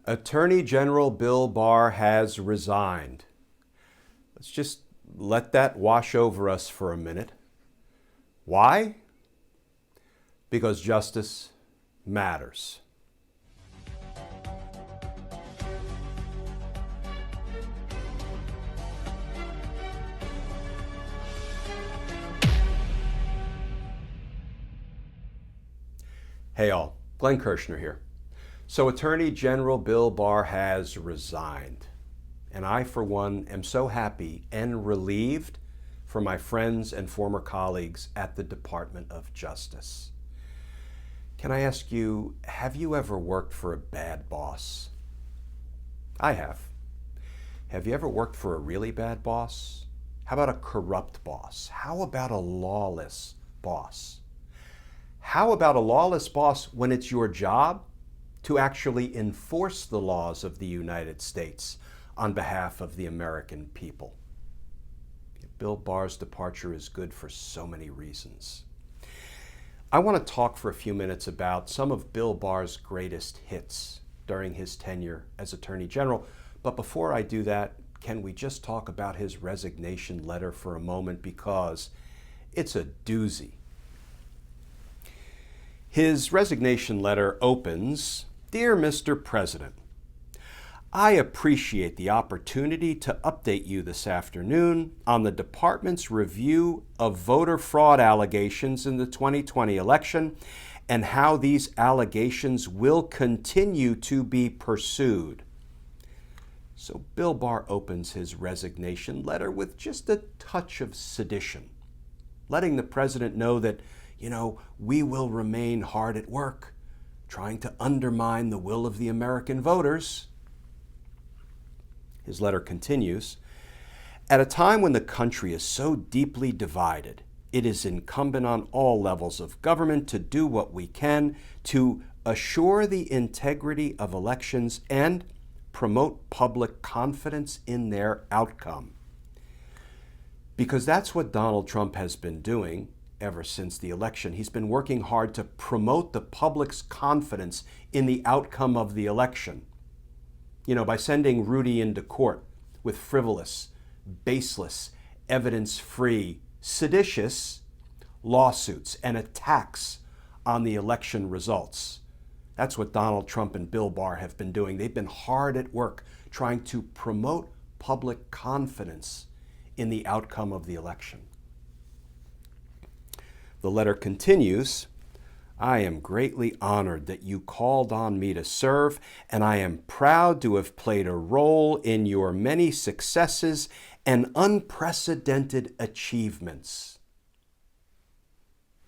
Attorney General Bill Barr has resigned. Let's just let that wash over us for a minute. Why? Because justice matters. Hey all, Glenn Kirshner here. So Attorney General Bill Barr has resigned. And I, for one, am so happy and relieved for my friends and former colleagues at the Department of Justice. Can I ask you, have you ever worked for a bad boss? I have. Have you ever worked for a really bad boss? How about a corrupt boss? How about a lawless boss? How about a lawless boss when it's your job to actually enforce the laws of the United States on behalf of the American people? Bill Barr's departure is good for so many reasons. I want to talk for a few minutes about some of Bill Barr's greatest hits during his tenure as Attorney General. But before I do that, can we just talk about his resignation letter for a moment, because it's a doozy. His resignation letter opens, "Dear Mr. President, I appreciate the opportunity to update you this afternoon on the department's review of voter fraud allegations in the 2020 election and how these allegations will continue to be pursued." So Bill Barr opens his resignation letter with just a touch of sedition, letting the president know that, we will remain hard at work, trying to undermine the will of the American voters. His letter continues, "At a time when the country is so deeply divided, it is incumbent on all levels of government to do what we can to assure the integrity of elections and promote public confidence in their outcome." Because that's what Donald Trump has been doing ever since the election. He's been working hard to promote the public's confidence in the outcome of the election. By sending Rudy into court with frivolous, baseless, evidence-free, seditious lawsuits and attacks on the election results. That's what Donald Trump and Bill Barr have been doing. They've been hard at work trying to promote public confidence in the outcome of the election. The letter continues, "I am greatly honored that you called on me to serve, and I am proud to have played a role in your many successes and unprecedented achievements."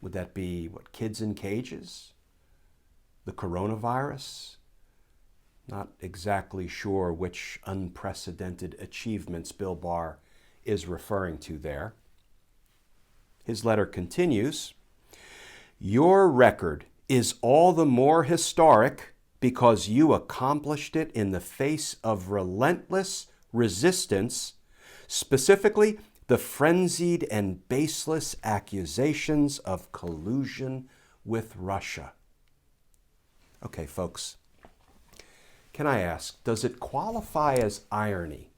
Would that be, kids in cages? The coronavirus? Not exactly sure which unprecedented achievements Bill Barr is referring to there. His letter continues, "Your record is all the more historic because you accomplished it in the face of relentless resistance, specifically the frenzied and baseless accusations of collusion with Russia." Okay, folks, can I ask, does it qualify as irony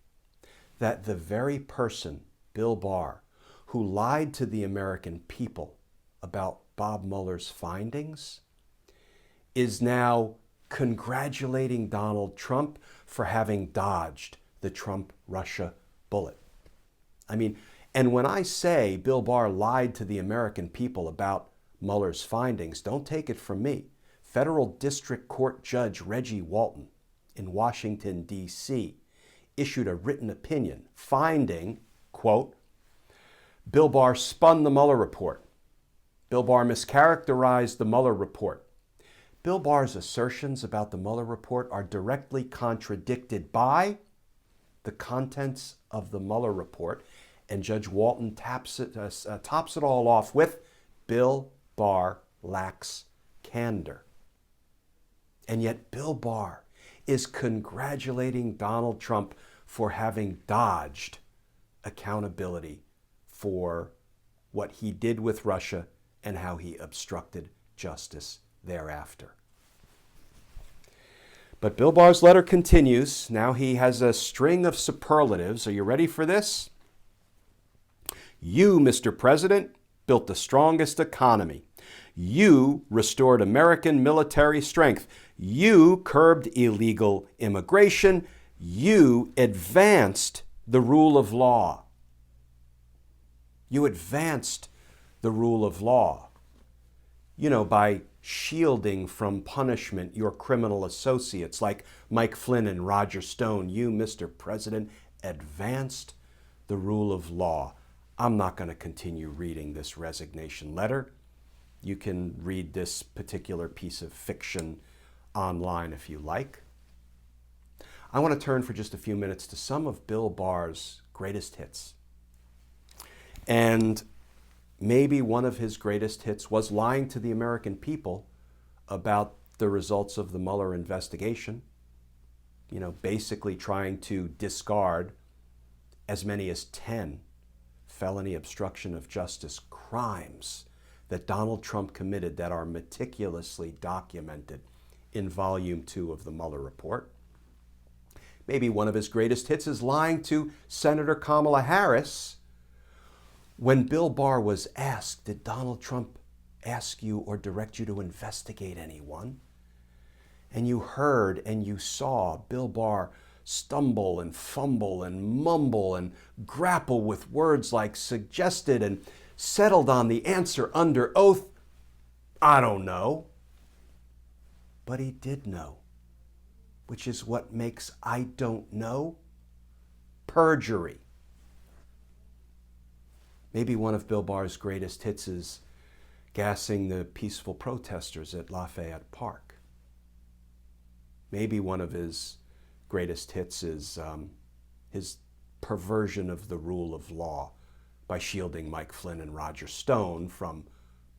that the very person, Bill Barr, who lied to the American people about Bob Mueller's findings, is now congratulating Donald Trump for having dodged the Trump-Russia bullet? And when I say Bill Barr lied to the American people about Mueller's findings, don't take it from me. Federal District Court Judge Reggie Walton in Washington, D.C., issued a written opinion finding, quote, "Bill Barr spun the Mueller report. Bill Barr mischaracterized the Mueller report. Bill Barr's assertions about the Mueller report are directly contradicted by the contents of the Mueller report." And Judge Walton tops it all off with, "Bill Barr lacks candor." And yet Bill Barr is congratulating Donald Trump for having dodged accountability for what he did with Russia and how he obstructed justice thereafter. But Bill Barr's letter continues. Now he has a string of superlatives. Are you ready for this? You, Mr. President, built the strongest economy. You restored American military strength. You curbed illegal immigration. You advanced the rule of law. You advanced the rule of law. You know, by shielding from punishment your criminal associates like Mike Flynn and Roger Stone. You, Mr. President, advanced the rule of law. I'm not going to continue reading this resignation letter. You can read this particular piece of fiction online if you like. I want to turn for just a few minutes to some of Bill Barr's greatest hits. And maybe one of his greatest hits was lying to the American people about the results of the Mueller investigation. You know, basically trying to discard as many as 10 felony obstruction of justice crimes that Donald Trump committed that are meticulously documented in Volume 2 of the Mueller report. Maybe one of his greatest hits is lying to Senator Kamala Harris when Bill Barr was asked, did Donald Trump ask you or direct you to investigate anyone? And you heard and you saw Bill Barr stumble and fumble and mumble and grapple with words like suggested and settled on the answer under oath, I don't know. But he did know, which is what makes I don't know perjury. Maybe one of Bill Barr's greatest hits is gassing the peaceful protesters at Lafayette Park. Maybe one of his greatest hits is his perversion of the rule of law by shielding Mike Flynn and Roger Stone from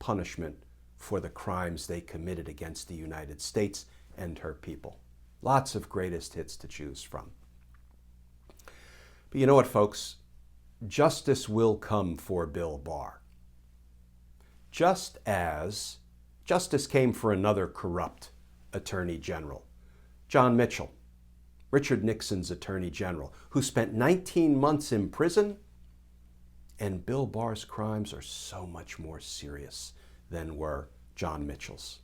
punishment for the crimes they committed against the United States and her people. Lots of greatest hits to choose from. But you know what, folks? Justice will come for Bill Barr. Just as justice came for another corrupt Attorney General, John Mitchell, Richard Nixon's Attorney General, who spent 19 months in prison. And Bill Barr's crimes are so much more serious than were John Mitchell's.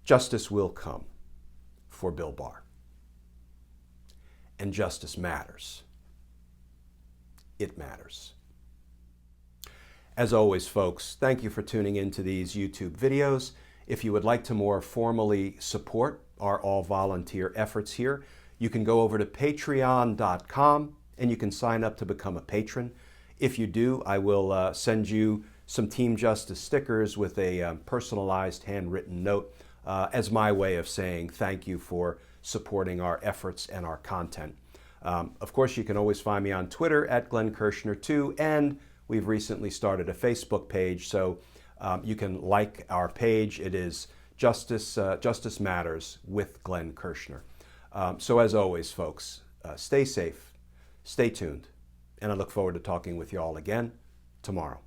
Justice will come for Bill Barr. And justice matters. It matters. As always, folks, thank you for tuning into these YouTube videos. If you would like to more formally support our all-volunteer efforts here, you can go over to patreon.com and you can sign up to become a patron. If you do, I will send you some Team Justice stickers with a personalized handwritten note as my way of saying thank you for supporting our efforts and our content. Of course, you can always find me on Twitter at Glenn Kirshner2, and we've recently started a Facebook page, so you can like our page. It is Justice Matters with Glenn Kirshner. So as always, folks, stay safe, stay tuned, and I look forward to talking with you all again tomorrow.